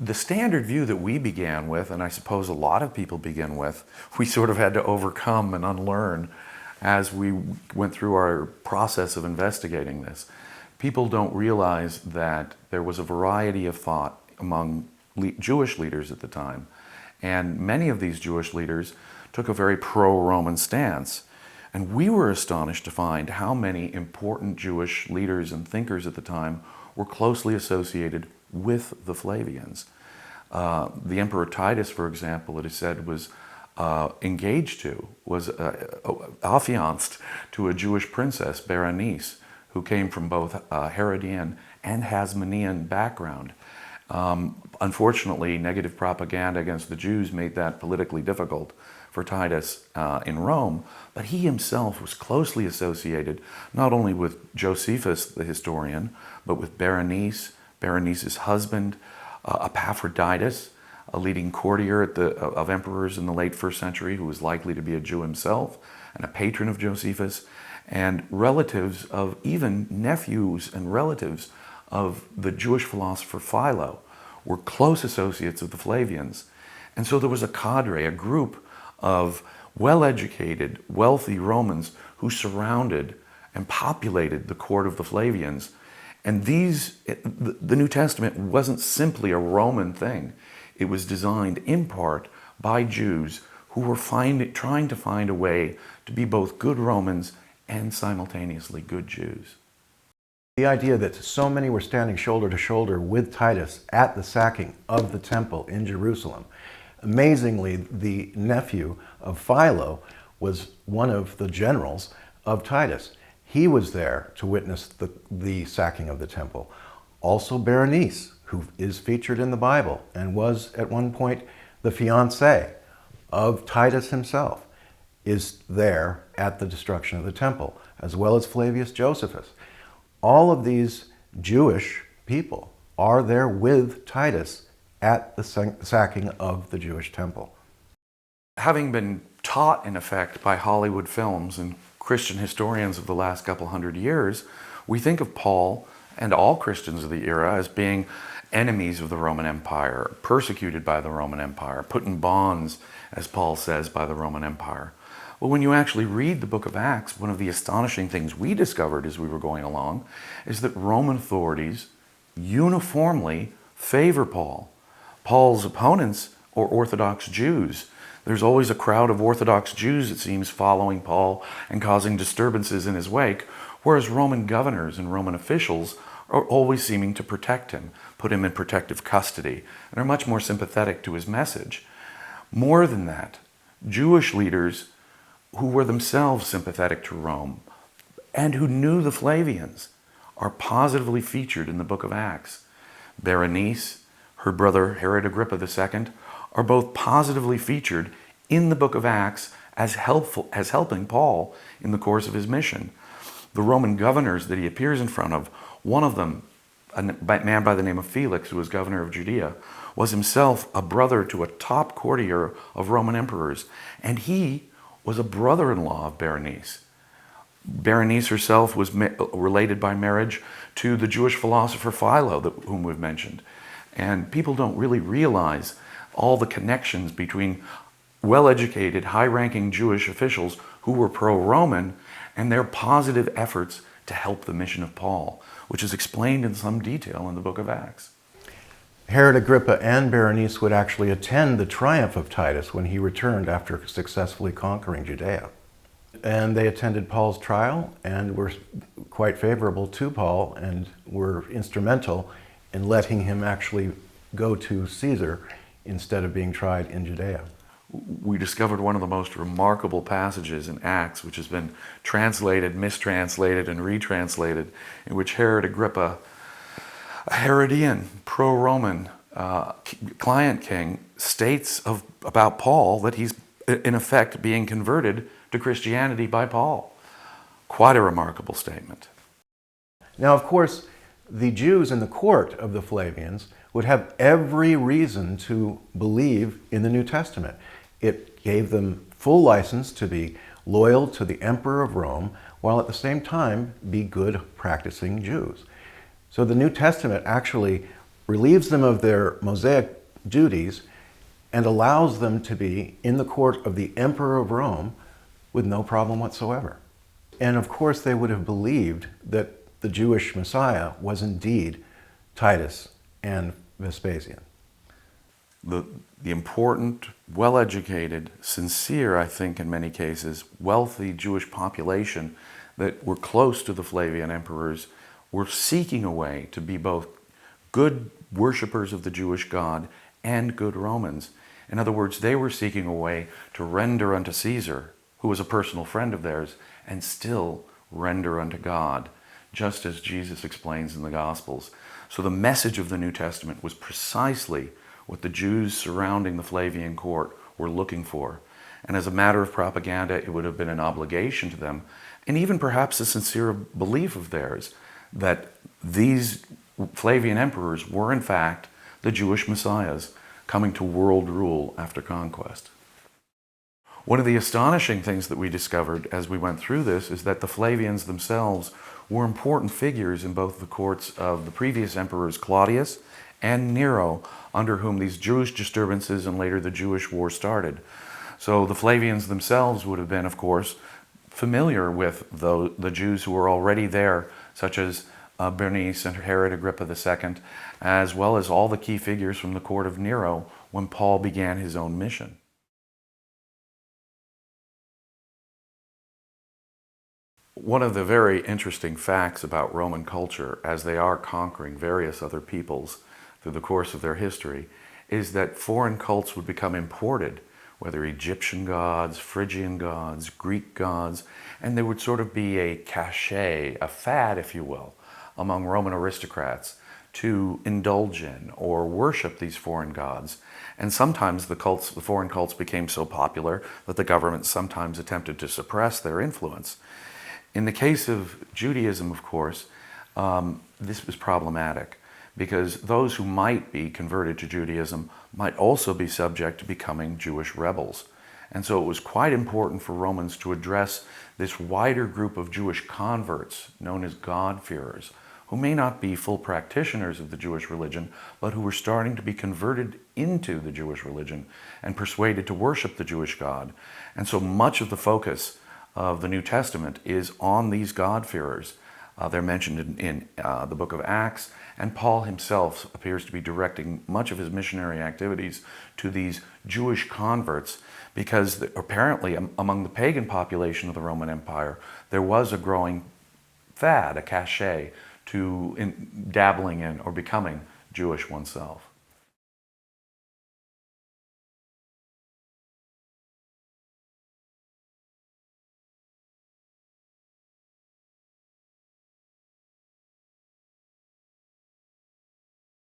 the standard view that we began with, and I suppose a lot of people begin with, we sort of had to overcome and unlearn as we went through our process of investigating this. People don't realize that there was a variety of thought among Jewish leaders at the time. And many of these Jewish leaders took a very pro-Roman stance. And we were astonished to find how many important Jewish leaders and thinkers at the time were closely associated with the Flavians. The Emperor Titus, for example, it is said was affianced to a Jewish princess, Berenice, who came from both Herodian and Hasmonean background. Unfortunately, negative propaganda against the Jews made that politically difficult for Titus in Rome, but he himself was closely associated not only with Josephus, the historian, but with Berenice, Berenice's husband, Epaphroditus, a leading courtier of emperors in the late 1st century who was likely to be a Jew himself and a patron of Josephus, and relatives of, even nephews and relatives of the Jewish philosopher Philo were close associates of the Flavians. And so there was a cadre, a group of well-educated, wealthy Romans who surrounded and populated the court of the Flavians. And the New Testament wasn't simply a Roman thing. It was designed in part by Jews who were trying to find a way to be both good Romans and simultaneously good Jews. The idea that so many were standing shoulder to shoulder with Titus at the sacking of the temple in Jerusalem. Amazingly, the nephew of Philo was one of the generals of Titus. He was there to witness the sacking of the temple. Also Berenice, who is featured in the Bible and was at one point the fiancée of Titus himself, is there at the destruction of the temple, as well as Flavius Josephus. All of these Jewish people are there with Titus at the sacking of the Jewish temple. Having been taught, in effect, by Hollywood films and Christian historians of the last couple hundred years, we think of Paul and all Christians of the era as being enemies of the Roman Empire, persecuted by the Roman Empire, put in bonds, as Paul says, by the Roman Empire. Well, when you actually read the book of Acts, one of the astonishing things we discovered as we were going along is that Roman authorities uniformly favor Paul. Paul's opponents are Orthodox Jews. There's always a crowd of Orthodox Jews, it seems, following Paul and causing disturbances in his wake, whereas Roman governors and Roman officials are always seeming to protect him, put him in protective custody, and are much more sympathetic to his message. More than that, Jewish leaders who were themselves sympathetic to Rome and who knew the Flavians are positively featured in the book of Acts. Berenice, her brother Herod Agrippa II, are both positively featured in the book of Acts as helping Paul in the course of his mission. The Roman governors that he appears in front of, one of them, a man by the name of Felix, who was governor of Judea, was himself a brother to a top courtier of Roman emperors, and he was a brother-in-law of Berenice. Berenice herself was related by marriage to the Jewish philosopher Philo, whom we've mentioned. And people don't really realize all the connections between well-educated, high-ranking Jewish officials who were pro-Roman and their positive efforts to help the mission of Paul, which is explained in some detail in the book of Acts. Herod Agrippa and Berenice would actually attend the triumph of Titus when he returned after successfully conquering Judea. And they attended Paul's trial and were quite favorable to Paul and were instrumental in letting him actually go to Caesar instead of being tried in Judea. We discovered one of the most remarkable passages in Acts, which has been translated, mistranslated, and retranslated, in which Herod Agrippa, a Herodian, pro-Roman client king, states about Paul that he's in effect being converted to Christianity by Paul. Quite a remarkable statement. Now, of course, the Jews in the court of the Flavians would have every reason to believe in the New Testament. It gave them full license to be loyal to the Emperor of Rome, while at the same time be good practicing Jews. So the New Testament actually relieves them of their Mosaic duties, and allows them to be in the court of the Emperor of Rome with no problem whatsoever. And of course, they would have believed that the Jewish Messiah was indeed Titus and Vespasian. The important, well-educated, sincere, I think in many cases, wealthy Jewish population that were close to the Flavian emperors were seeking a way to be both good worshippers of the Jewish God and good Romans. In other words, they were seeking a way to render unto Caesar, who was a personal friend of theirs, and still render unto God, just as Jesus explains in the Gospels. So the message of the New Testament was precisely what the Jews surrounding the Flavian court were looking for. And as a matter of propaganda, it would have been an obligation to them, and even perhaps a sincere belief of theirs, that these Flavian emperors were in fact the Jewish messiahs coming to world rule after conquest. One of the astonishing things that we discovered as we went through this is that the Flavians themselves were important figures in both the courts of the previous emperors Claudius and Nero, under whom these Jewish disturbances and later the Jewish war started. So the Flavians themselves would have been, of course, familiar with the Jews who were already there, such as Bernice and Herod Agrippa II, as well as all the key figures from the court of Nero when Paul began his own mission. One of the very interesting facts about Roman culture, as they are conquering various other peoples through the course of their history, is that foreign cults would become imported, whether Egyptian gods, Phrygian gods, Greek gods, and there would sort of be a cachet, a fad, if you will, among Roman aristocrats to indulge in or worship these foreign gods. And sometimes the foreign cults became so popular that the government sometimes attempted to suppress their influence. In the case of Judaism, of course, this was problematic because those who might be converted to Judaism might also be subject to becoming Jewish rebels. And so it was quite important for Romans to address this wider group of Jewish converts known as God-fearers, who may not be full practitioners of the Jewish religion, but who were starting to be converted into the Jewish religion and persuaded to worship the Jewish God. And so much of the focus of the New Testament is on these God-fearers. They're mentioned in the book of Acts, and Paul himself appears to be directing much of his missionary activities to these Jewish converts because apparently among the pagan population of the Roman Empire, there was a growing fad, a cachet, to dabbling in or becoming Jewish oneself.